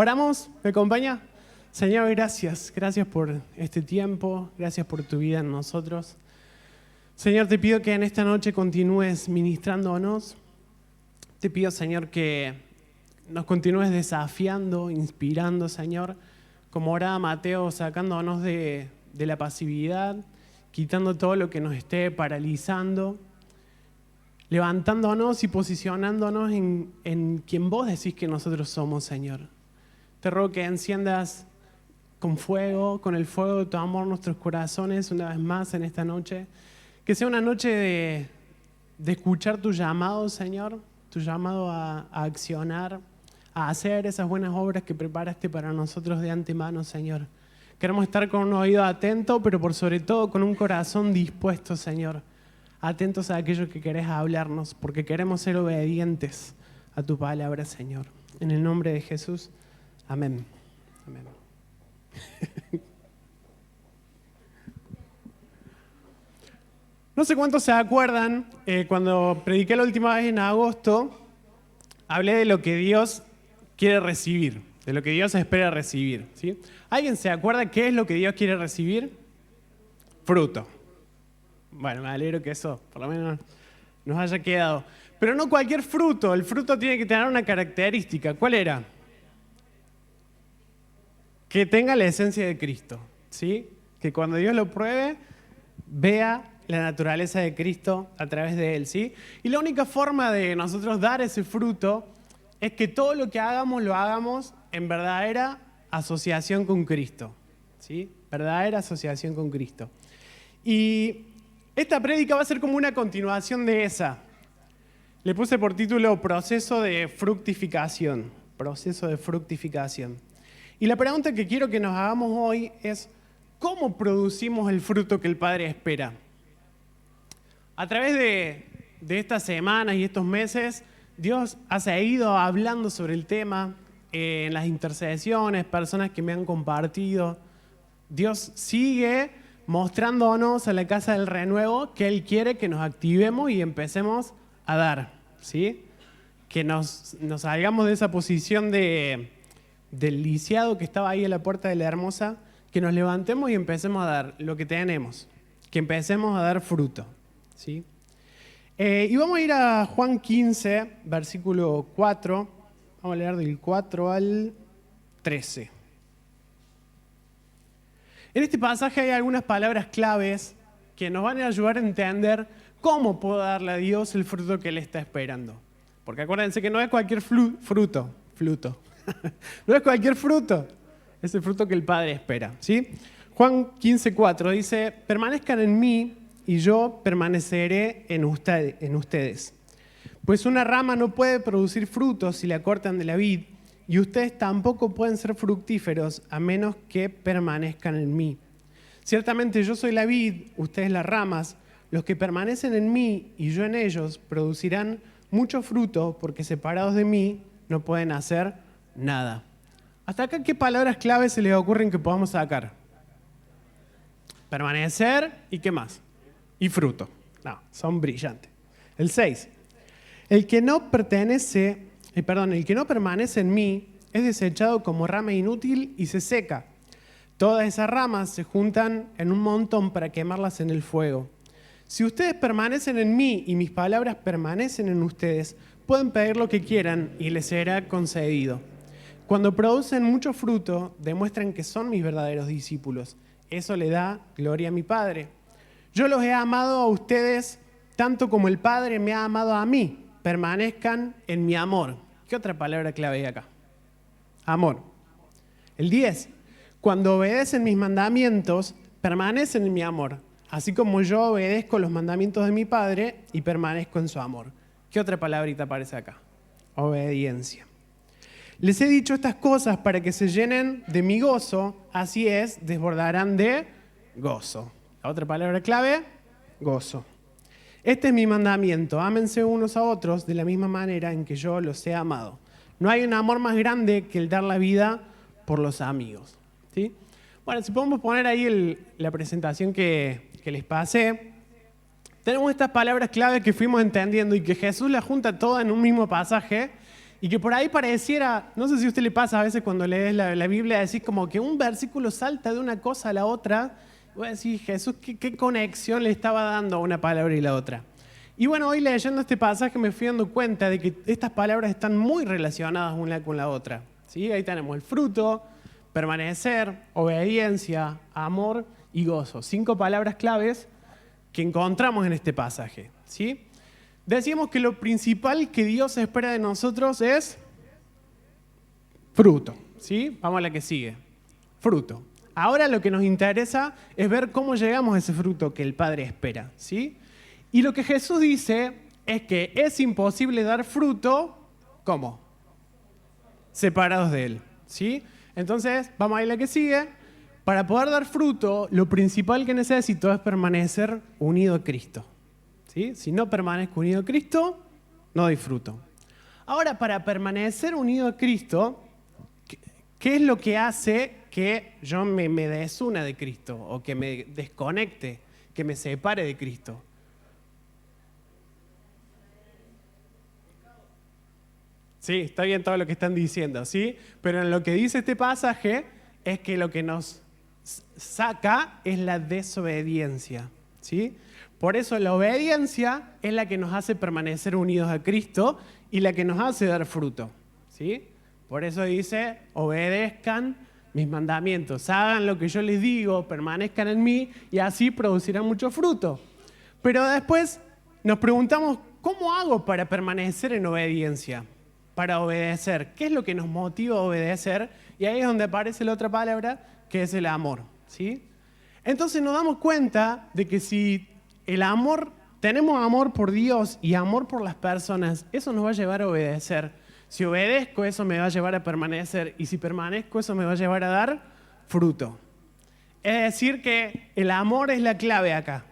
Oramos, ¿me acompaña? Señor, gracias. Gracias por este tiempo, gracias por tu vida en nosotros. Señor, te pido que en esta noche continúes ministrándonos. Te pido, Señor, que nos continúes desafiando, inspirando, Señor, como oraba Mateo, sacándonos de la pasividad, quitando todo lo que nos esté paralizando, levantándonos y posicionándonos en quien vos decís que nosotros somos, Señor. Te ruego que enciendas con el fuego de tu amor, nuestros corazones una vez más en esta noche. Que sea una noche de escuchar tu llamado, Señor, tu llamado a accionar, a hacer esas buenas obras que preparaste para nosotros de antemano, Señor. Queremos estar con un oído atento, pero por sobre todo con un corazón dispuesto, Señor. Atentos a aquello que querés hablarnos, porque queremos ser obedientes a tu palabra, Señor. En el nombre de Jesús, amén. Amén. No sé cuántos se acuerdan, cuando prediqué la última vez en agosto, hablé de lo que Dios quiere recibir, de lo que Dios espera recibir, ¿sí? ¿Alguien se acuerda qué es lo que Dios quiere recibir? Fruto. Bueno, me alegro que eso por lo menos nos haya quedado. Pero no cualquier fruto, el fruto tiene que tener una característica. ¿Cuál era? Que tenga la esencia de Cristo, ¿sí? Que cuando Dios lo pruebe, vea la naturaleza de Cristo a través de él, ¿sí? Y la única forma de nosotros dar ese fruto es que todo lo que hagamos, lo hagamos en verdadera asociación con Cristo, ¿sí? Verdadera asociación con Cristo. Y esta prédica va a ser como una continuación de esa. Le puse por título Proceso de fructificación. Proceso de fructificación. Y la pregunta que quiero que nos hagamos hoy es, ¿cómo producimos el fruto que el Padre espera? A través de estas semanas y estos meses, Dios ha seguido hablando sobre el tema en las intercesiones, personas que me han compartido. Dios sigue mostrándonos a la Casa del Renuevo que Él quiere que nos activemos y empecemos a dar, ¿sí? Que nos salgamos de esa posición del lisiado que estaba ahí en la puerta de la Hermosa, que nos levantemos y empecemos a dar lo que tenemos, que empecemos a dar fruto, ¿sí? Y vamos a ir a Juan 15, versículo 4, vamos a leer del 4 al 13. En este pasaje hay algunas palabras claves que nos van a ayudar a entender cómo puedo darle a Dios el fruto que Él está esperando. Porque acuérdense que no es cualquier fruto. No es cualquier fruto, es el fruto que el Padre espera, ¿sí? Juan 15:4 dice, permanezcan en mí y yo permaneceré en ustedes. Pues una rama no puede producir frutos si la cortan de la vid, y ustedes tampoco pueden ser fructíferos a menos que permanezcan en mí. Ciertamente yo soy la vid, ustedes las ramas. Los que permanecen en mí y yo en ellos producirán mucho fruto, porque separados de mí no pueden hacer nada. Hasta acá, ¿qué palabras claves se les ocurren que podamos sacar? Permanecer y ¿qué más? Y fruto. No, son brillantes. El 6. El que no permanece en mí es desechado como rama inútil y se seca. Todas esas ramas se juntan en un montón para quemarlas en el fuego. Si ustedes permanecen en mí y mis palabras permanecen en ustedes, pueden pedir lo que quieran y les será concedido. Cuando producen mucho fruto, demuestran que son mis verdaderos discípulos. Eso le da gloria a mi Padre. Yo los he amado a ustedes tanto como el Padre me ha amado a mí. Permanezcan en mi amor. ¿Qué otra palabra clave hay acá? Amor. El 10. Cuando obedecen mis mandamientos, permanecen en mi amor, así como yo obedezco los mandamientos de mi Padre y permanezco en su amor. ¿Qué otra palabrita aparece acá? Obediencia. Les he dicho estas cosas para que se llenen de mi gozo, así es, desbordarán de gozo. La otra palabra clave, gozo. Este es mi mandamiento, ámense unos a otros de la misma manera en que yo los he amado. No hay un amor más grande que el dar la vida por los amigos, ¿sí? Bueno, si podemos poner ahí la presentación que les pasé, tenemos estas palabras clave que fuimos entendiendo y que Jesús las junta todas en un mismo pasaje Y que por ahí pareciera, no sé si a usted le pasa a veces cuando lees la Biblia, decís como que un versículo salta de una cosa a la otra. Voy a decir, Jesús, ¿qué conexión le estaba dando a una palabra y la otra? Y bueno, hoy leyendo este pasaje me fui dando cuenta de que estas palabras están muy relacionadas una con la otra. ¿Sí? Ahí tenemos el fruto, permanecer, obediencia, amor y gozo. 5 palabras claves que encontramos en este pasaje. ¿Sí? Decíamos que lo principal que Dios espera de nosotros es fruto. ¿Sí? Vamos a la que sigue. Fruto. Ahora lo que nos interesa es ver cómo llegamos a ese fruto que el Padre espera. ¿Sí? Y lo que Jesús dice es que es imposible dar fruto, ¿cómo? Separados de Él. ¿Sí? Entonces, vamos a ir a la que sigue. Para poder dar fruto, lo principal que necesito es permanecer unido a Cristo. ¿Sí? Si no permanezco unido a Cristo, no doy fruto. Ahora, para permanecer unido a Cristo, ¿qué es lo que hace que yo me desuna de Cristo o que me desconecte, que me separe de Cristo? Sí, está bien todo lo que están diciendo, ¿sí? Pero en lo que dice este pasaje es que lo que nos saca es la desobediencia, ¿sí? Por eso la obediencia es la que nos hace permanecer unidos a Cristo y la que nos hace dar fruto, ¿sí? Por eso dice, obedezcan mis mandamientos, hagan lo que yo les digo, permanezcan en mí y así producirán mucho fruto. Pero después nos preguntamos, ¿cómo hago para permanecer en obediencia? Para obedecer. ¿Qué es lo que nos motiva a obedecer? Y ahí es donde aparece la otra palabra, que es el amor, ¿sí? Entonces nos damos cuenta de que si el amor, tenemos amor por Dios y amor por las personas, eso nos va a llevar a obedecer. Si obedezco, eso me va a llevar a permanecer. Y si permanezco, eso me va a llevar a dar fruto. Es decir que el amor es la clave acá.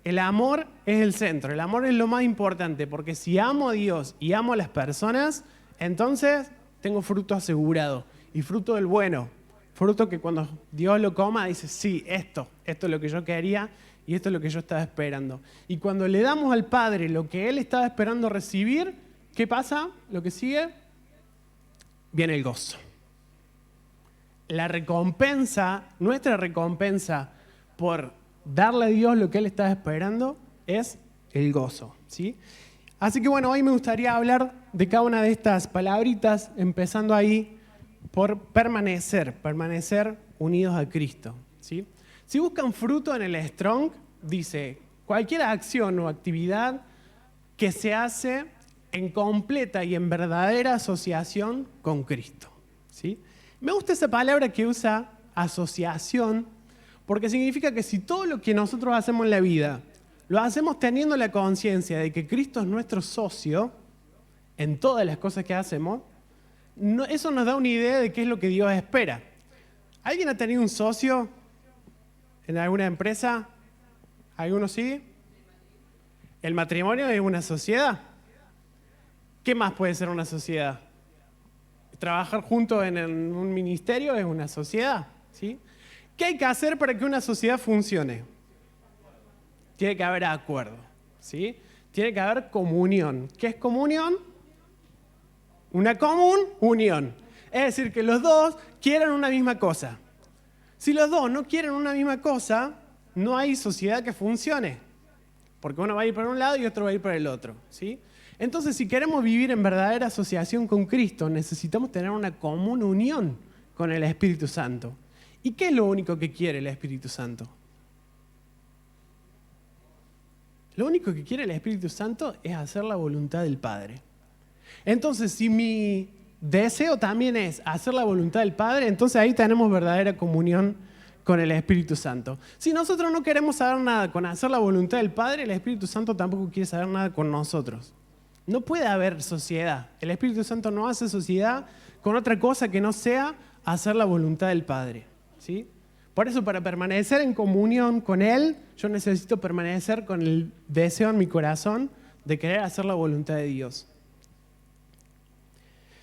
El amor es el centro, el amor es lo más importante, porque si amo a Dios y amo a las personas, entonces tengo fruto asegurado, y fruto del bueno, fruto que cuando Dios lo coma dice, sí, esto es lo que yo quería y esto es lo que yo estaba esperando. Y cuando le damos al Padre lo que Él estaba esperando recibir, ¿qué pasa? Lo que sigue, viene el gozo. La recompensa, nuestra recompensa por darle a Dios lo que Él está esperando es el gozo, ¿sí? Así que bueno, hoy me gustaría hablar de cada una de estas palabritas, empezando ahí por permanecer unidos a Cristo, ¿sí? Si buscan fruto en el Strong, dice, cualquier acción o actividad que se hace en completa y en verdadera asociación con Cristo, ¿sí? Me gusta esa palabra que usa asociación, porque significa que si todo lo que nosotros hacemos en la vida lo hacemos teniendo la conciencia de que Cristo es nuestro socio en todas las cosas que hacemos, eso nos da una idea de qué es lo que Dios espera. ¿Alguien ha tenido un socio en alguna empresa? ¿Alguno sí? El matrimonio es una sociedad. ¿Qué más puede ser una sociedad? Trabajar juntos en un ministerio es una sociedad, ¿sí? ¿Qué hay que hacer para que una sociedad funcione? Tiene que haber acuerdo, ¿sí? Tiene que haber comunión. ¿Qué es comunión? Una común unión. Es decir, que los dos quieran una misma cosa. Si los dos no quieren una misma cosa, no hay sociedad que funcione. Porque uno va a ir por un lado y otro va a ir por el otro, ¿sí? Entonces, si queremos vivir en verdadera asociación con Cristo, necesitamos tener una común unión con el Espíritu Santo. ¿Y qué es lo único que quiere el Espíritu Santo? Lo único que quiere el Espíritu Santo es hacer la voluntad del Padre. Entonces, si mi deseo también es hacer la voluntad del Padre, entonces ahí tenemos verdadera comunión con el Espíritu Santo. Si nosotros no queremos saber nada con hacer la voluntad del Padre, el Espíritu Santo tampoco quiere saber nada con nosotros. No puede haber sociedad. El Espíritu Santo no hace sociedad con otra cosa que no sea hacer la voluntad del Padre, ¿sí? Por eso, para permanecer en comunión con Él, yo necesito permanecer con el deseo en mi corazón de querer hacer la voluntad de Dios.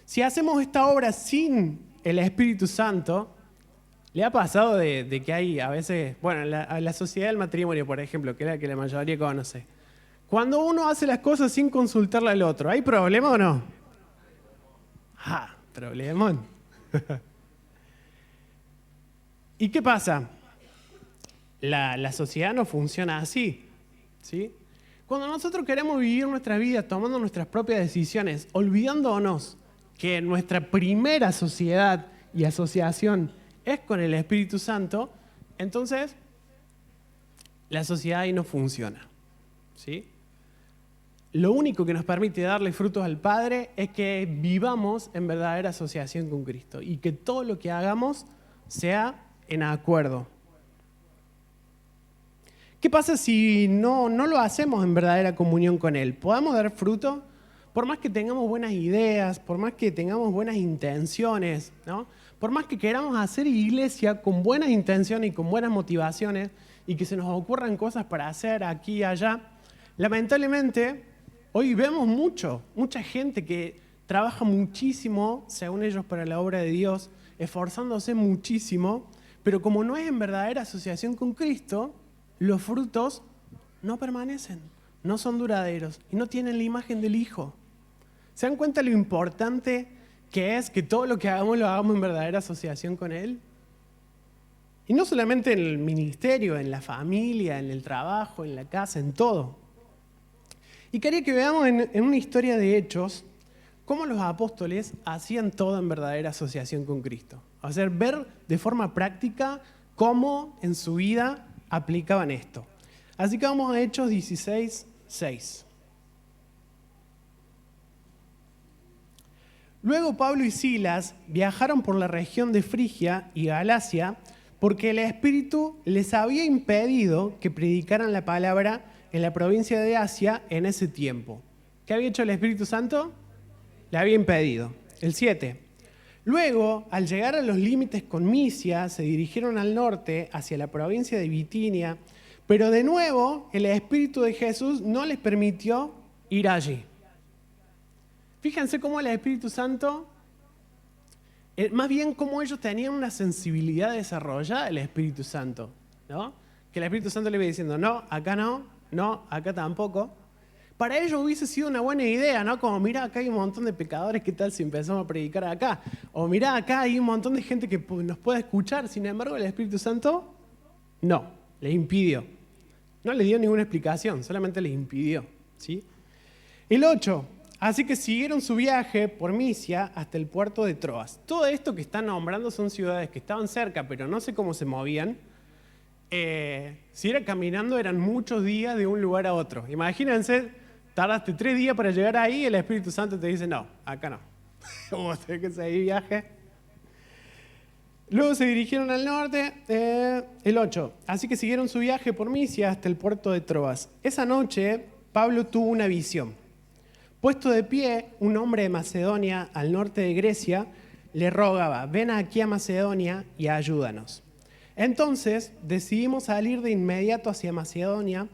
Si hacemos esta obra sin el Espíritu Santo, ¿le ha pasado de que hay a veces, bueno, la sociedad del matrimonio, por ejemplo, que es la que la mayoría conoce, cuando uno hace las cosas sin consultarle al otro, ¿hay problema o no? ¡Ja! Problemón. ¿Y qué pasa? La sociedad no funciona así, ¿sí? Cuando nosotros queremos vivir nuestra vida tomando nuestras propias decisiones, olvidándonos que nuestra primera sociedad y asociación es con el Espíritu Santo, entonces la sociedad ahí no funciona, ¿sí? Lo único que nos permite darle frutos al Padre es que vivamos en verdadera asociación con Cristo y que todo lo que hagamos sea en acuerdo. ¿Qué pasa si no lo hacemos en verdadera comunión con Él? ¿Podemos dar fruto? Por más que tengamos buenas ideas, por más que tengamos buenas intenciones, ¿no? Por más que queramos hacer iglesia con buenas intenciones y con buenas motivaciones y que se nos ocurran cosas para hacer aquí y allá, lamentablemente hoy vemos mucha gente que trabaja muchísimo, según ellos, para la obra de Dios, esforzándose muchísimo, pero como no es en verdadera asociación con Cristo, los frutos no permanecen, no son duraderos y no tienen la imagen del Hijo. ¿Se dan cuenta lo importante que es que todo lo que hagamos lo hagamos en verdadera asociación con Él? Y no solamente en el ministerio, en la familia, en el trabajo, en la casa, en todo. Y quería que veamos en una historia de Hechos cómo los apóstoles hacían todo en verdadera asociación con Cristo. O sea, ver de forma práctica cómo en su vida aplicaban esto. Así que vamos a Hechos 16, 6. Luego Pablo y Silas viajaron por la región de Frigia y Galacia porque el Espíritu les había impedido que predicaran la palabra en la provincia de Asia en ese tiempo. ¿Qué había hecho el Espíritu Santo? Le había impedido. El 7. Luego, al llegar a los límites con Misia, se dirigieron al norte, hacia la provincia de Bitinia, pero de nuevo el Espíritu de Jesús no les permitió ir allí. Fíjense cómo el Espíritu Santo, más bien cómo ellos tenían una sensibilidad desarrollada del Espíritu Santo, ¿no? Que el Espíritu Santo le iba diciendo, no, acá tampoco. Para ellos hubiese sido una buena idea, ¿no? Como, mira, acá hay un montón de pecadores, ¿qué tal si empezamos a predicar acá? O mira, acá hay un montón de gente que nos puede escuchar. Sin embargo, el Espíritu Santo, no, les impidió. No les dio ninguna explicación, solamente les impidió, ¿sí? El 8, así que siguieron su viaje por Misia hasta el puerto de Troas. Todo esto que están nombrando son ciudades que estaban cerca, pero no sé cómo se movían. Si era caminando, eran muchos días de un lugar a otro. Imagínense, tardaste 3 días para llegar ahí y el Espíritu Santo te dice, no, acá no. Vamos a tener que seguir viaje. Luego se dirigieron al norte, el 8. Así que siguieron su viaje por Misia hasta el puerto de Troas. Esa noche, Pablo tuvo una visión. Puesto de pie, un hombre de Macedonia, al norte de Grecia, le rogaba, ven aquí a Macedonia y ayúdanos. Entonces decidimos salir de inmediato hacia Macedonia,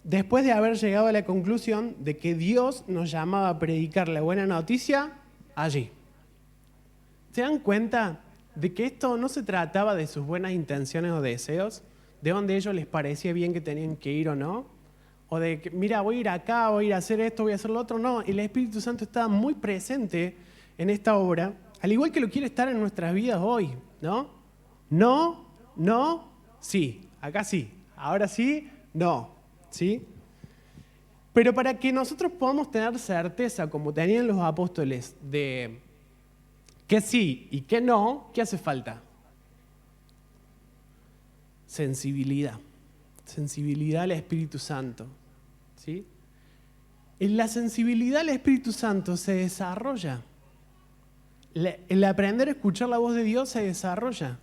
después de haber llegado a la conclusión de que Dios nos llamaba a predicar la buena noticia allí. ¿Se dan cuenta de que esto no se trataba de sus buenas intenciones o deseos, de donde a ellos les parecía bien que tenían que ir o no? O de que, mira, voy a ir acá, voy a ir a hacer esto, voy a hacer lo otro. No, el Espíritu Santo estaba muy presente en esta obra, al igual que lo quiere estar en nuestras vidas hoy, ¿no? No, sí, acá sí, ahora sí, no, ¿sí? Pero para que nosotros podamos tener certeza, como tenían los apóstoles, de que sí y que no, ¿qué hace falta? Sensibilidad al Espíritu Santo, ¿sí? En la sensibilidad al Espíritu Santo se desarrolla. El aprender a escuchar la voz de Dios se desarrolla.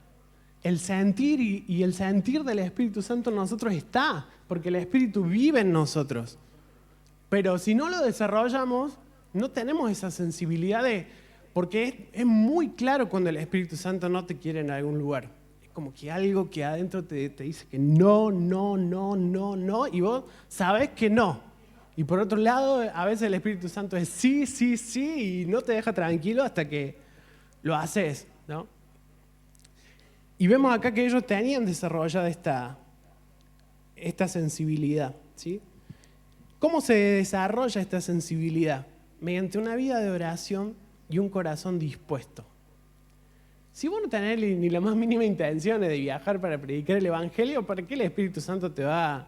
El sentir y el sentir del Espíritu Santo en nosotros está, porque el Espíritu vive en nosotros. Pero si no lo desarrollamos, no tenemos esa sensibilidad porque es muy claro cuando el Espíritu Santo no te quiere en algún lugar. Es como que algo que adentro te dice que no, y vos sabés que no. Y por otro lado, a veces el Espíritu Santo es sí, y no te deja tranquilo hasta que lo haces, ¿no? Y vemos acá que ellos tenían desarrollada esta sensibilidad, ¿sí? ¿Cómo se desarrolla esta sensibilidad? Mediante una vida de oración y un corazón dispuesto. Si vos no tenés ni la más mínima intención de viajar para predicar el Evangelio, ¿para qué el Espíritu Santo te va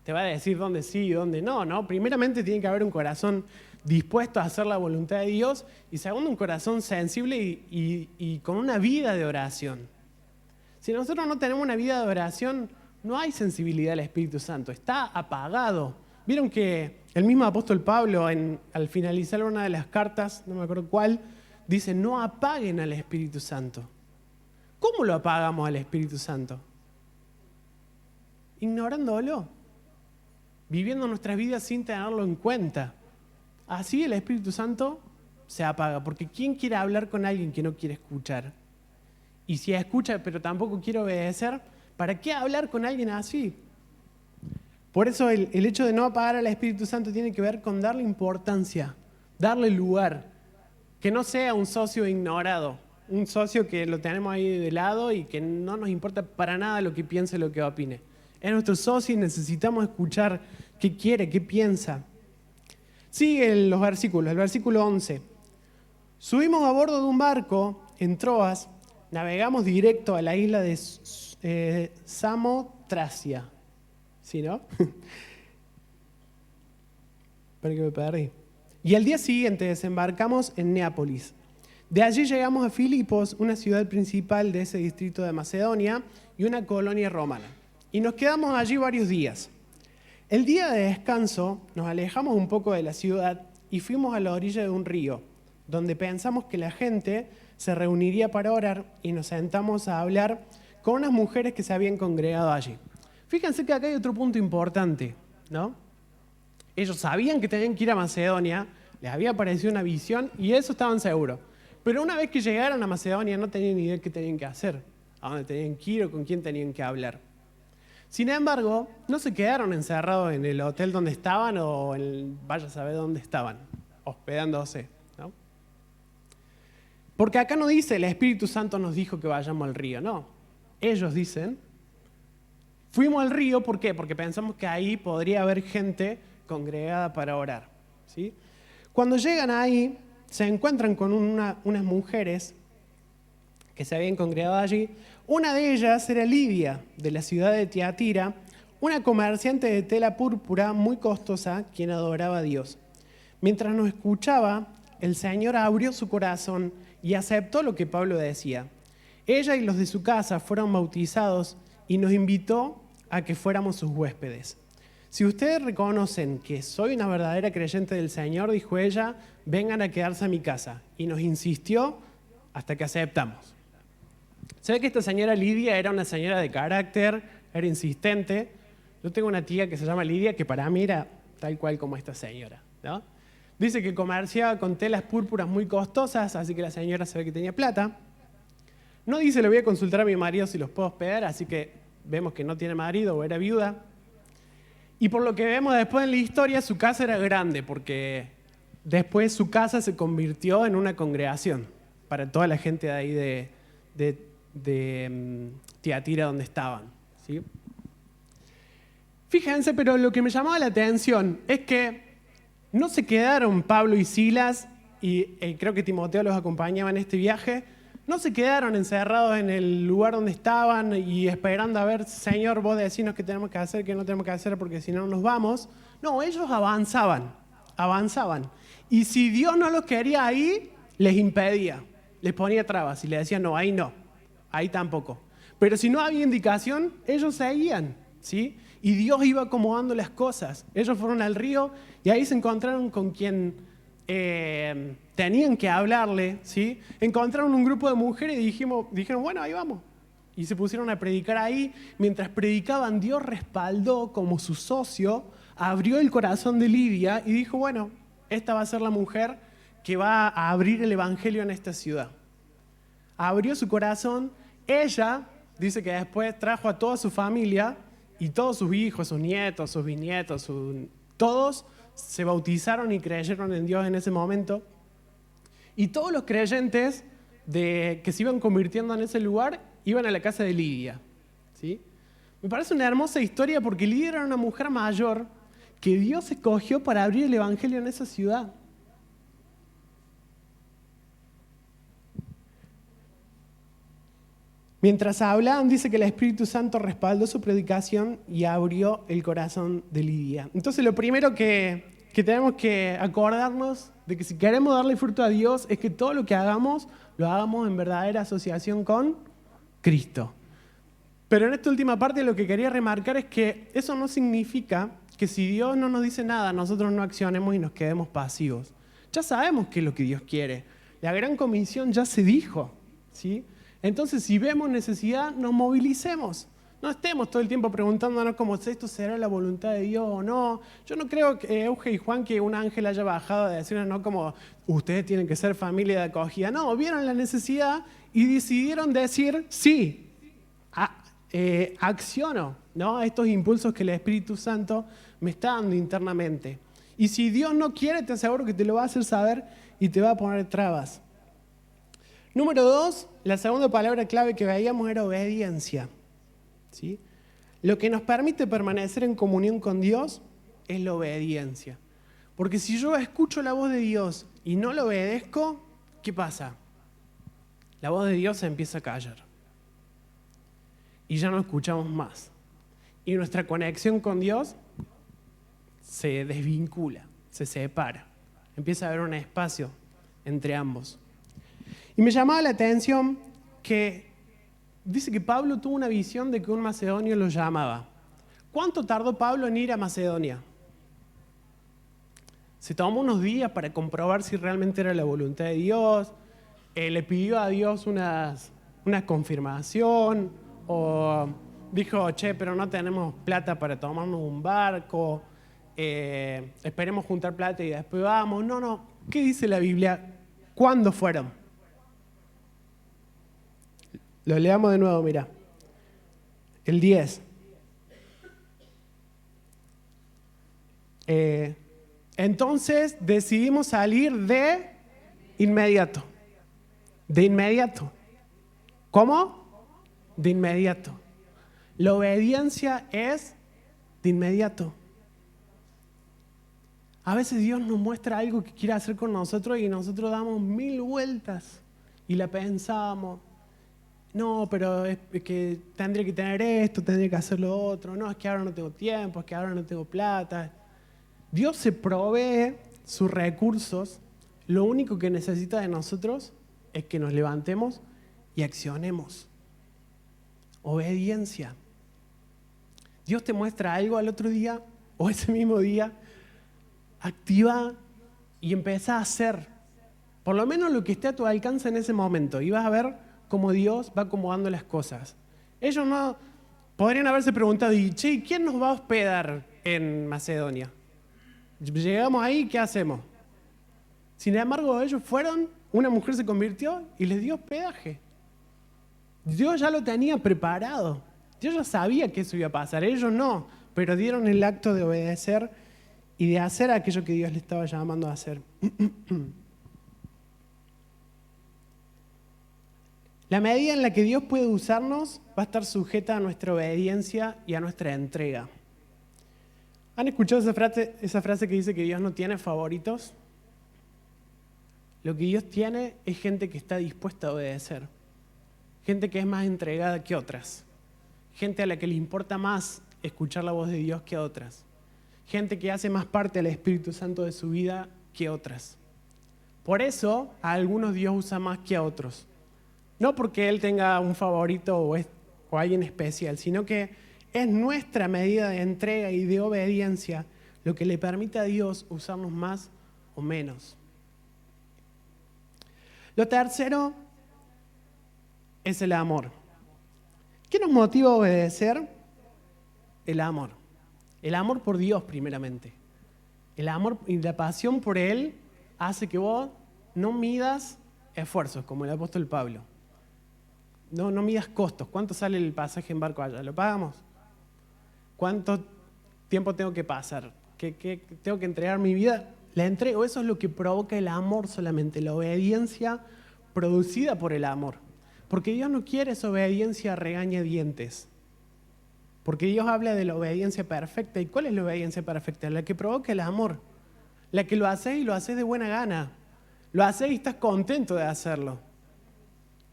a decir dónde sí y dónde no, ¿no? Primeramente tiene que haber un corazón dispuesto a hacer la voluntad de Dios y segundo un corazón sensible y con una vida de oración. Si nosotros no tenemos una vida de oración, no hay sensibilidad al Espíritu Santo, está apagado. Vieron que el mismo apóstol Pablo, al finalizar una de las cartas, no me acuerdo cuál, dice, no apaguen al Espíritu Santo. ¿Cómo lo apagamos al Espíritu Santo? Ignorándolo, viviendo nuestras vidas sin tenerlo en cuenta. Así el Espíritu Santo se apaga, porque ¿quién quiere hablar con alguien que no quiere escuchar? Y si escucha pero tampoco quiere obedecer, ¿para qué hablar con alguien así? Por eso el hecho de no apagar al Espíritu Santo tiene que ver con darle importancia, darle lugar, que no sea un socio ignorado, un socio que lo tenemos ahí de lado y que no nos importa para nada lo que piense, lo que opine. Es nuestro socio y necesitamos escuchar qué quiere, qué piensa. Sigue los versículos, el versículo 11. Subimos a bordo de un barco en Troas, navegamos directo a la isla de Samotracia. ¿Sí, no? Espera que me perdí. Y al día siguiente desembarcamos en Neápolis. De allí llegamos a Filipos, una ciudad principal de ese distrito de Macedonia y una colonia romana. Y nos quedamos allí varios días. El día de descanso nos alejamos un poco de la ciudad y fuimos a la orilla de un río, donde pensamos que la gente se reuniría para orar y nos sentamos a hablar con unas mujeres que se habían congregado allí. Fíjense que acá hay otro punto importante, ¿no? Ellos sabían que tenían que ir a Macedonia, les había aparecido una visión y eso estaban seguros. Pero una vez que llegaron a Macedonia no tenían ni idea de qué tenían que hacer, a dónde tenían que ir o con quién tenían que hablar. Sin embargo, no se quedaron encerrados en el hotel donde estaban o vaya a saber dónde estaban, hospedándose, ¿no? Porque acá no dice el Espíritu Santo nos dijo que vayamos al río, no. Ellos dicen, fuimos al río, ¿por qué? Porque pensamos que ahí podría haber gente congregada para orar, ¿sí? Cuando llegan ahí, se encuentran con unas mujeres que se habían congregado allí. Una de ellas era Lidia, de la ciudad de Tiatira, una comerciante de tela púrpura muy costosa, quien adoraba a Dios. Mientras nos escuchaba, el Señor abrió su corazón y aceptó lo que Pablo decía. Ella y los de su casa fueron bautizados y nos invitó a que fuéramos sus huéspedes. Si ustedes reconocen que soy una verdadera creyente del Señor, dijo ella, vengan a quedarse a mi casa. Y nos insistió hasta que aceptamos. Se ve que esta señora Lidia era una señora de carácter, era insistente. Yo tengo una tía que se llama Lidia, que para mí era tal cual como esta señora, ¿no? Dice que comerciaba con telas púrpuras muy costosas, así que la señora se ve que tenía plata. No dice, le voy a consultar a mi marido si los puedo hospedar, así que vemos que no tiene marido o era viuda. Y por lo que vemos después en la historia, su casa era grande, porque después su casa se convirtió en una congregación para toda la gente de ahí de Tiatira donde estaban, ¿sí? Fíjense, pero lo que me llamaba la atención es que no se quedaron Pablo y Silas, y creo que Timoteo los acompañaba en este viaje, no se quedaron encerrados en el lugar donde estaban y esperando a ver, Señor, vos decinos qué tenemos que hacer, qué no tenemos que hacer, porque si no nos vamos. No, ellos avanzaban. Y si Dios no los quería ahí, les impedía, les ponía trabas y les decía, no, ahí tampoco. Pero si no había indicación, ellos seguían, ¿sí? Y Dios iba acomodando las cosas. Ellos fueron al río y ahí se encontraron con quien tenían que hablarle, ¿sí? Encontraron un grupo de mujeres y dijeron, bueno, ahí vamos. Y se pusieron a predicar ahí. Mientras predicaban, Dios respaldó como su socio, abrió el corazón de Lidia y dijo, bueno, esta va a ser la mujer que va a abrir el evangelio en esta ciudad. Abrió su corazón. Ella dice que después trajo a toda su familia y todos sus hijos, sus nietos, sus bisnietos, todos se bautizaron y creyeron en Dios en ese momento. Y todos los creyentes que se iban convirtiendo en ese lugar iban a la casa de Lidia, ¿sí? Me parece una hermosa historia porque Lidia era una mujer mayor que Dios escogió para abrir el evangelio en esa ciudad. Mientras hablaban, dice que el Espíritu Santo respaldó su predicación y abrió el corazón de Lidia. Entonces lo primero que tenemos que acordarnos de que si queremos darle fruto a Dios es que todo lo que hagamos, lo hagamos en verdadera asociación con Cristo. Pero en esta última parte lo que quería remarcar es que eso no significa que si Dios no nos dice nada, nosotros no accionemos y nos quedemos pasivos. Ya sabemos qué es lo que Dios quiere. La gran comisión ya se dijo, ¿sí? Entonces, si vemos necesidad, nos movilicemos. No estemos todo el tiempo preguntándonos cómo esto será la voluntad de Dios o no. Yo no creo que Euge y Juan que un ángel haya bajado a decirnos no como ustedes tienen que ser familia de acogida. No, vieron la necesidad y decidieron decir sí, acciono, ¿no? A estos impulsos que el Espíritu Santo me está dando internamente. Y si Dios no quiere, te aseguro que te lo va a hacer saber y te va a poner trabas. Número 2, la segunda palabra clave que veíamos era obediencia. ¿Sí? Lo que nos permite permanecer en comunión con Dios es la obediencia. Porque si yo escucho la voz de Dios y no lo obedezco, ¿qué pasa? La voz de Dios se empieza a callar. Y ya no escuchamos más. Y nuestra conexión con Dios se desvincula, se separa. Empieza a haber un espacio entre ambos. Y me llamaba la atención que dice que Pablo tuvo una visión de que un macedonio lo llamaba. ¿Cuánto tardó Pablo en ir a Macedonia? Se tomó unos días para comprobar si realmente era la voluntad de Dios. Le pidió a Dios una confirmación. O dijo, che, pero no tenemos plata para tomarnos un barco. Esperemos juntar plata y después vamos. No. ¿Qué dice la Biblia? ¿Cuándo fueron? Lo leamos de nuevo, mira. El 10. Entonces decidimos salir de inmediato. De inmediato. ¿Cómo? De inmediato. La obediencia es de inmediato. A veces Dios nos muestra algo que quiere hacer con nosotros y nosotros damos 1000 vueltas y la pensamos. No, pero es que tendría que tener esto, tendría que hacer lo otro. No, es que ahora no tengo tiempo, es que ahora no tengo plata. Dios se provee sus recursos. Lo único que necesita de nosotros es que nos levantemos y accionemos. Obediencia. Dios te muestra algo al otro día o ese mismo día, activa y empieza a hacer por lo menos lo que esté a tu alcance en ese momento y vas a ver cómo Dios va acomodando las cosas. Ellos no podrían haberse preguntado, che, ¿quién nos va a hospedar en Macedonia? Llegamos ahí, ¿qué hacemos? Sin embargo, ellos fueron, una mujer se convirtió y les dio hospedaje. Dios ya lo tenía preparado. Dios ya sabía que eso iba a pasar. Ellos no, pero dieron el acto de obedecer y de hacer aquello que Dios les estaba llamando a hacer. La medida en la que Dios puede usarnos va a estar sujeta a nuestra obediencia y a nuestra entrega. ¿Han escuchado esa frase que dice que Dios no tiene favoritos? Lo que Dios tiene es gente que está dispuesta a obedecer. Gente que es más entregada que otras. Gente a la que le importa más escuchar la voz de Dios que a otras. Gente que hace más parte del Espíritu Santo de su vida que otras. Por eso, a algunos Dios usa más que a otros. No porque Él tenga un favorito o alguien especial, sino que es nuestra medida de entrega y de obediencia lo que le permite a Dios usarnos más o menos. Lo tercero es el amor. ¿Qué nos motiva a obedecer? El amor. El amor por Dios primeramente. El amor y la pasión por Él hace que vos no midas esfuerzos, como el apóstol Pablo. No midas costos. ¿Cuánto sale el pasaje en barco allá? ¿Lo pagamos? ¿Cuánto tiempo tengo que pasar? ¿Qué tengo que entregar mi vida? La entrego. Eso es lo que provoca el amor solamente, la obediencia producida por el amor. Porque Dios no quiere esa obediencia regañadientes. Porque Dios habla de la obediencia perfecta. ¿Y cuál es la obediencia perfecta? La que provoca el amor. La que lo haces y lo haces de buena gana. Lo haces y estás contento de hacerlo.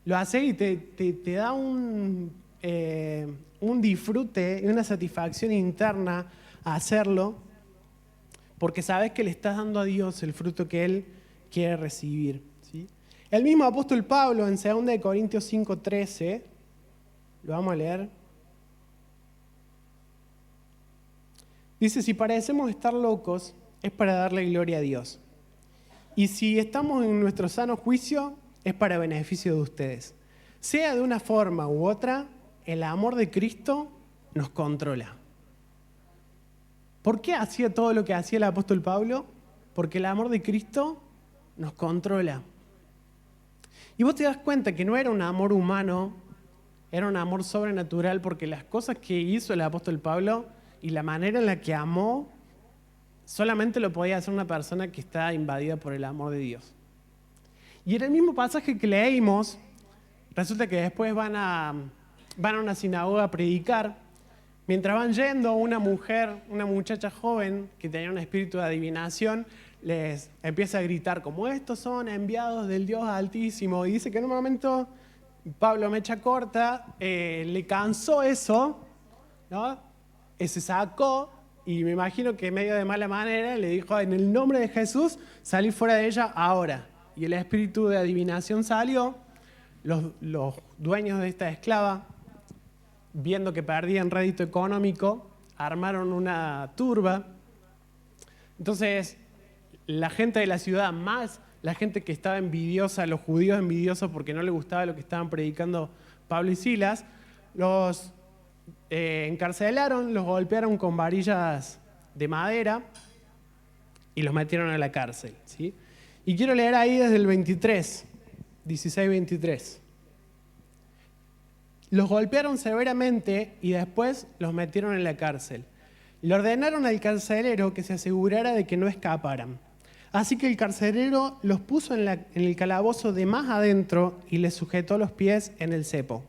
lo haces y te da un disfrute y una satisfacción interna a hacerlo, porque sabes que le estás dando a Dios el fruto que Él quiere recibir, ¿sí? El mismo apóstol Pablo en 2 Corintios 5:13, lo vamos a leer. Dice, si parecemos estar locos, es para darle gloria a Dios. Y si estamos en nuestro sano juicio, es para beneficio de ustedes. Sea de una forma u otra, el amor de Cristo nos controla. ¿Por qué hacía todo lo que hacía el apóstol Pablo? Porque el amor de Cristo nos controla. Y vos te das cuenta que no era un amor humano, era un amor sobrenatural, porque las cosas que hizo el apóstol Pablo y la manera en la que amó, solamente lo podía hacer una persona que está invadida por el amor de Dios. Y en el mismo pasaje que leímos, resulta que después van a una sinagoga a predicar. Mientras van yendo, una muchacha joven que tenía un espíritu de adivinación, les empieza a gritar como estos son enviados del Dios Altísimo. Y dice que en un momento Pablo, mecha corta, le cansó eso, ¿no? Se sacó y me imagino que medio de mala manera le dijo, en el nombre de Jesús, salí fuera de ella ahora. Y el espíritu de adivinación salió. Los dueños de esta esclava, viendo que perdían rédito económico, armaron una turba. Entonces, la gente de la ciudad, más la gente que estaba envidiosa, los judíos envidiosos porque no les gustaba lo que estaban predicando Pablo y Silas, los encarcelaron, los golpearon con varillas de madera y los metieron a la cárcel, ¿sí? Y quiero leer ahí desde el 16-23. Los golpearon severamente y después los metieron en la cárcel. Le ordenaron al carcelero que se asegurara de que no escaparan. Así que el carcelero los puso en el calabozo de más adentro y les sujetó los pies en el cepo.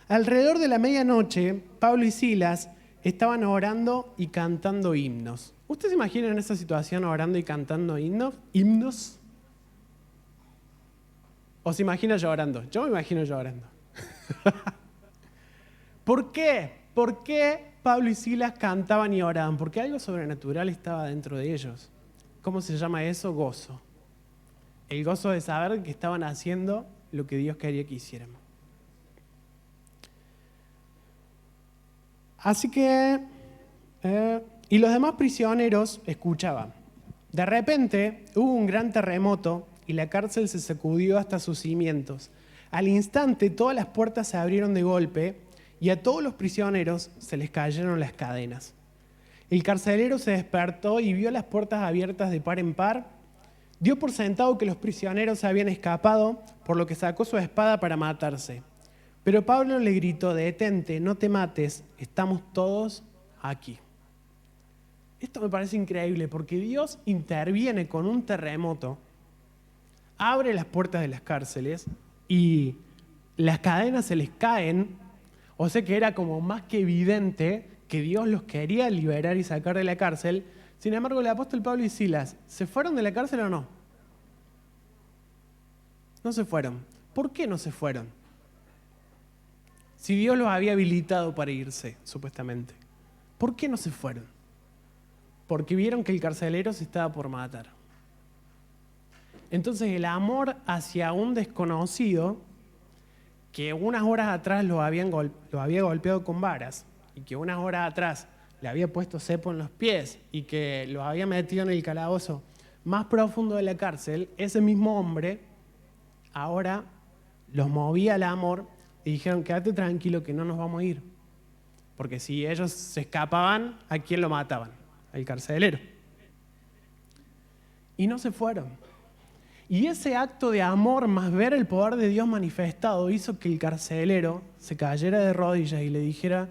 Alrededor de la medianoche, Pablo y Silas estaban orando y cantando himnos. ¿Ustedes se imaginan en esa situación orando y cantando himnos? ¿O se imagina llorando? Yo me imagino llorando. ¿Por qué? ¿Por qué Pablo y Silas cantaban y oraban? Porque algo sobrenatural estaba dentro de ellos. ¿Cómo se llama eso? Gozo. El gozo de saber que estaban haciendo lo que Dios quería que hiciéramos. Así que, y los demás prisioneros escuchaban. De repente hubo un gran terremoto y la cárcel se sacudió hasta sus cimientos. Al instante todas las puertas se abrieron de golpe y a todos los prisioneros se les cayeron las cadenas. El carcelero se despertó y vio las puertas abiertas de par en par. Dio por sentado que los prisioneros se habían escapado, por lo que sacó su espada para matarse. Pero Pablo le gritó, detente, no te mates, estamos todos aquí. Esto me parece increíble porque Dios interviene con un terremoto, abre las puertas de las cárceles y las cadenas se les caen. O sea que era como más que evidente que Dios los quería liberar y sacar de la cárcel. Sin embargo, el apóstol Pablo y Silas, ¿se fueron de la cárcel o no? No se fueron. ¿Por qué no se fueron? Si Dios los había habilitado para irse, supuestamente. ¿Por qué no se fueron? Porque vieron que el carcelero se estaba por matar. Entonces el amor hacia un desconocido, que unas horas atrás lo había golpeado con varas, y que unas horas atrás le había puesto cepo en los pies, y que lo había metido en el calabozo más profundo de la cárcel, ese mismo hombre ahora los movía al amor y dijeron, quédate tranquilo que no nos vamos a ir. Porque si ellos se escapaban, ¿a quién lo mataban? Al carcelero. Y no se fueron. Y ese acto de amor más ver el poder de Dios manifestado hizo que el carcelero se cayera de rodillas y le dijera,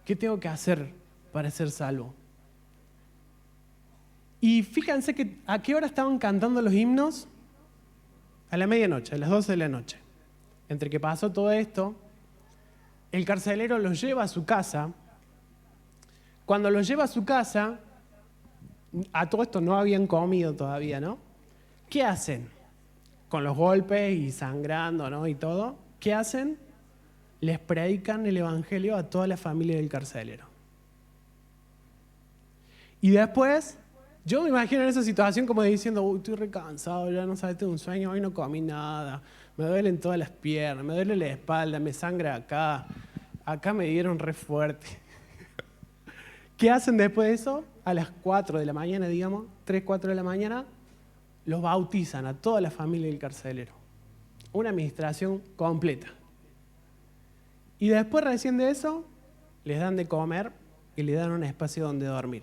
¿qué tengo que hacer para ser salvo? Y fíjense que ¿a qué hora estaban cantando los himnos? A la medianoche, a las 12 de la noche. Entre que pasó todo esto, el carcelero los lleva a su casa. Cuando los lleva a su casa, a todo esto no habían comido todavía, ¿no? ¿Qué hacen? Con los golpes y sangrando, ¿no? Y todo. ¿qué hacen? Les predican el evangelio a toda la familia del carcelero. Y después, yo me imagino en esa situación como diciendo, uy, estoy recansado, ya no sabes, tengo un sueño, hoy no comí nada, me duelen todas las piernas, me duele la espalda, me sangra acá me dieron re fuerte. ¿Qué hacen después de eso? A las 4 de la mañana, digamos, 3, 4 de la mañana, los bautizan a toda la familia del carcelero. Una administración completa. Y después, recién de eso, les dan de comer y les dan un espacio donde dormir.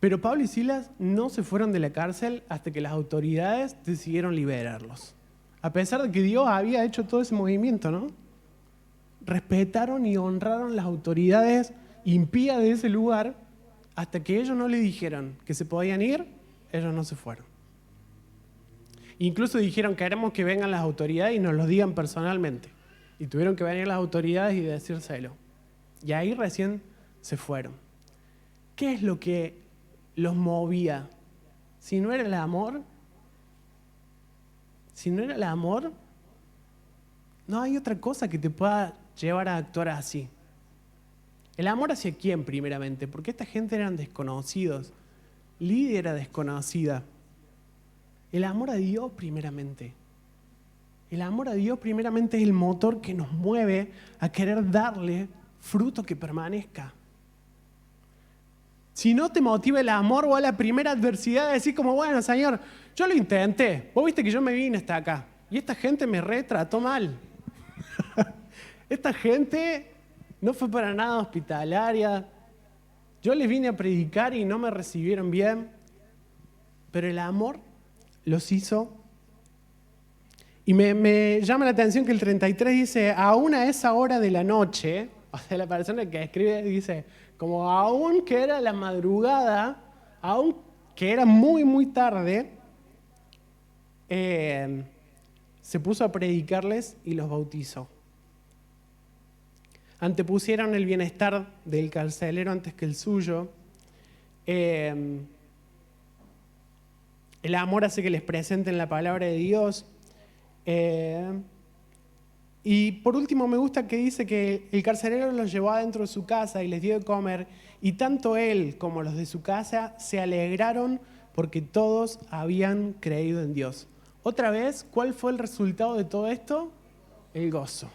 Pero Pablo y Silas no se fueron de la cárcel hasta que las autoridades decidieron liberarlos. A pesar de que Dios había hecho todo ese movimiento, ¿no? Respetaron y honraron las autoridades impías de ese lugar hasta que ellos no le dijeron que se podían ir, ellos no se fueron. Incluso dijeron, queremos que vengan las autoridades y nos lo digan personalmente. Y tuvieron que venir las autoridades y decírselo. Y ahí recién se fueron. ¿Qué es lo que los movía? Si no era el amor, no hay otra cosa que te pueda llevar a actuar así. ¿El amor hacia quién primeramente? Porque esta gente eran desconocidos. Lidia era desconocida. El amor a Dios primeramente. El amor a Dios primeramente es el motor que nos mueve a querer darle fruto que permanezca. Si no te motiva el amor o a la primera adversidad, decís como, bueno, Señor, yo lo intenté. Vos viste que yo me vine hasta acá. Y esta gente me retrató mal. Esta gente no fue para nada hospitalaria. Yo les vine a predicar y no me recibieron bien. Pero el amor los hizo. Y me llama la atención que el 33 dice, aún a esa hora de la noche, o sea, la persona que escribe dice, como aún que era la madrugada, aún que era muy, muy tarde, se puso a predicarles y los bautizó. Antepusieron el bienestar del carcelero antes que el suyo. El amor hace que les presenten la palabra de Dios. Y por último me gusta que dice que el carcelero los llevó adentro de su casa y les dio de comer, y tanto él como los de su casa se alegraron porque todos habían creído en Dios. Otra vez, ¿cuál fue el resultado de todo esto? El gozo.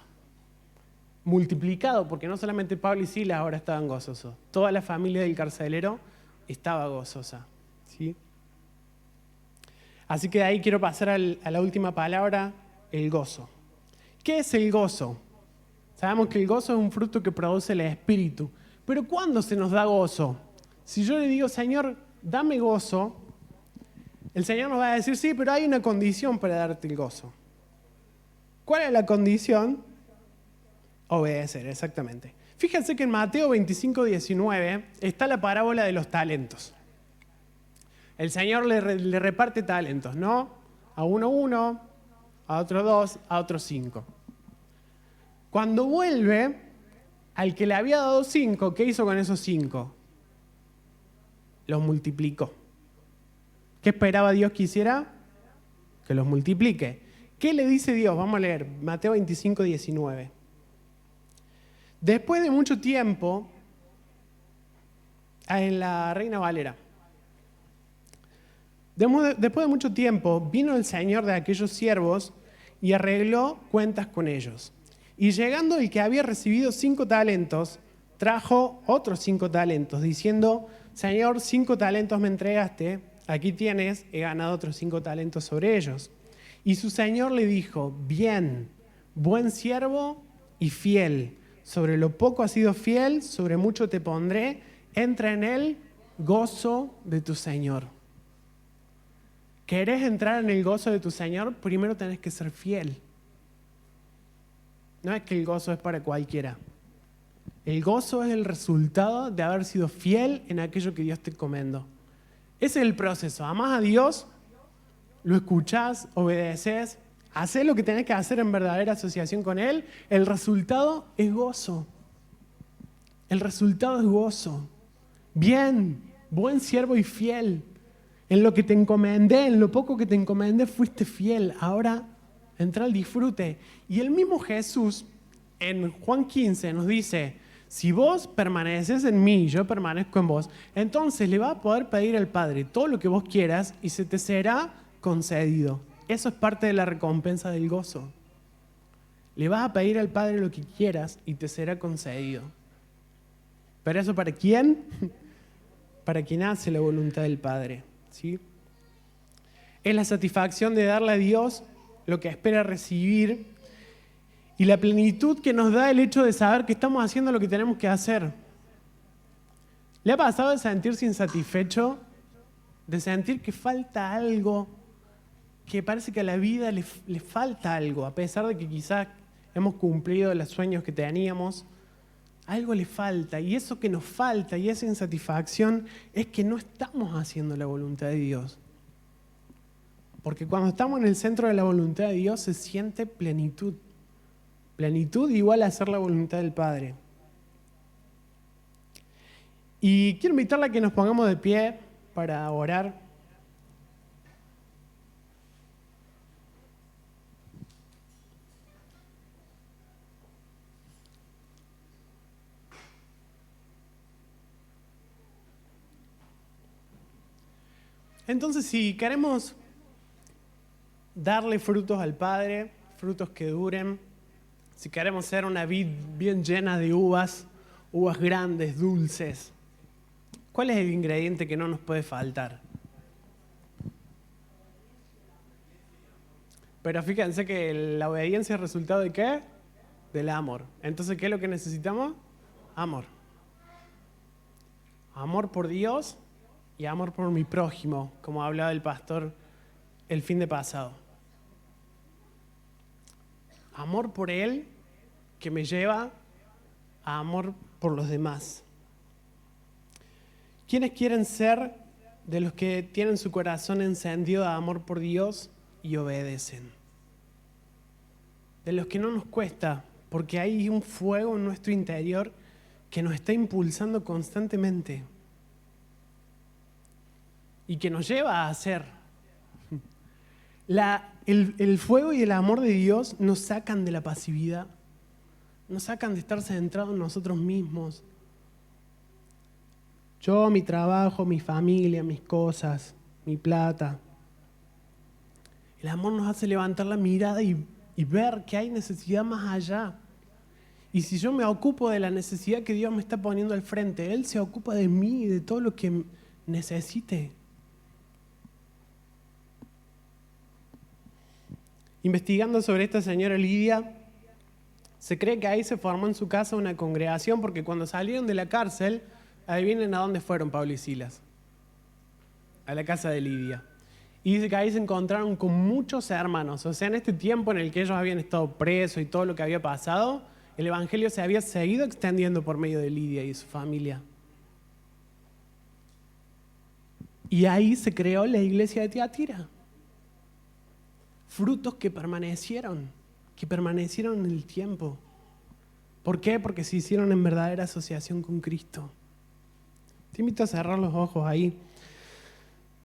Multiplicado, porque no solamente Pablo y Silas ahora estaban gozosos, toda la familia del carcelero estaba gozosa, ¿sí? Así que de ahí quiero pasar a la última palabra, el gozo. ¿Qué es el gozo? Sabemos que el gozo es un fruto que produce el Espíritu, pero ¿cuándo se nos da gozo? Si yo le digo, Señor, dame gozo, el Señor nos va a decir, sí, pero hay una condición para darte el gozo. ¿Cuál es la condición? Obedecer, exactamente. Fíjense que en Mateo 25, 19 está la parábola de los talentos. El Señor le reparte talentos, ¿no? A uno, a otro 2, a otro 5. Cuando vuelve, al que le había dado 5, ¿qué hizo con esos 5? Los multiplicó. ¿Qué esperaba Dios que hiciera? Que los multiplique. ¿Qué le dice Dios? Vamos a leer Mateo 25, 19. Después de mucho tiempo, en la Reina Valera, después de mucho tiempo, vino el señor de aquellos siervos y arregló cuentas con ellos. Y llegando el que había recibido 5 talentos, trajo otros 5 talentos, diciendo, Señor, 5 talentos me entregaste, aquí tienes, he ganado otros 5 talentos sobre ellos. Y su señor le dijo, bien, buen siervo y fiel. Sobre lo poco has sido fiel, sobre mucho te pondré, entra en el gozo de tu Señor. ¿Querés entrar en el gozo de tu Señor? Primero tenés que ser fiel. No es que el gozo es para cualquiera. El gozo es el resultado de haber sido fiel en aquello que Dios te encomendó. Ese es el proceso. Amás a Dios, lo escuchás, obedeces, hacés lo que tenés que hacer en verdadera asociación con Él. El resultado es gozo. El resultado es gozo. Bien, buen siervo y fiel. En lo que te encomendé, en lo poco que te encomendé, fuiste fiel. Ahora entrar al disfrute. Y el mismo Jesús en Juan 15 nos dice, si vos permaneces en mí y yo permanezco en vos, entonces le vas a poder pedir al Padre todo lo que vos quieras y se te será concedido. Eso es parte de la recompensa del gozo. Le vas a pedir al Padre lo que quieras y te será concedido. ¿Pero eso para quién? Para quien hace la voluntad del Padre, ¿sí? Es la satisfacción de darle a Dios lo que espera recibir y la plenitud que nos da el hecho de saber que estamos haciendo lo que tenemos que hacer. ¿Le ha pasado de sentirse insatisfecho? De sentir que falta algo, que parece que a la vida le falta algo, a pesar de que quizás hemos cumplido los sueños que teníamos, algo le falta. Y eso que nos falta y esa insatisfacción es que no estamos haciendo la voluntad de Dios. Porque cuando estamos en el centro de la voluntad de Dios se siente plenitud. Plenitud igual a hacer la voluntad del Padre. Y quiero invitarla a que nos pongamos de pie para orar. Entonces, si queremos darle frutos al Padre, frutos que duren, si queremos ser una vid bien llena de uvas grandes, dulces, ¿cuál es el ingrediente que no nos puede faltar? Pero fíjense que la obediencia es resultado ¿de qué? Del amor. Entonces, ¿qué es lo que necesitamos? Amor. Amor por Dios y amor por mi prójimo, como hablaba el pastor el fin de pasado. Amor por Él que me lleva a amor por los demás. ¿Quiénes quieren ser de los que tienen su corazón encendido de amor por Dios y obedecen? De los que no nos cuesta, porque hay un fuego en nuestro interior que nos está impulsando constantemente y que nos lleva a hacer. El fuego y el amor de Dios nos sacan de la pasividad, nos sacan de estar centrados en nosotros mismos. Yo, mi trabajo, mi familia, mis cosas, mi plata. El amor nos hace levantar la mirada y ver que hay necesidad más allá. Y si yo me ocupo de la necesidad que Dios me está poniendo al frente, Él se ocupa de mí y de todo lo que necesite. Investigando sobre esta señora Lidia, se cree que ahí se formó en su casa una congregación porque cuando salieron de la cárcel, adivinen a dónde fueron Pablo y Silas. A la casa de Lidia. Y dice que ahí se encontraron con muchos hermanos. O sea, en este tiempo en el que ellos habían estado presos y todo lo que había pasado, el evangelio se había seguido extendiendo por medio de Lidia y su familia. Y ahí se creó la iglesia de Tiatira. Frutos que permanecieron en el tiempo. ¿Por qué? Porque se hicieron en verdadera asociación con Cristo. Te invito a cerrar los ojos ahí.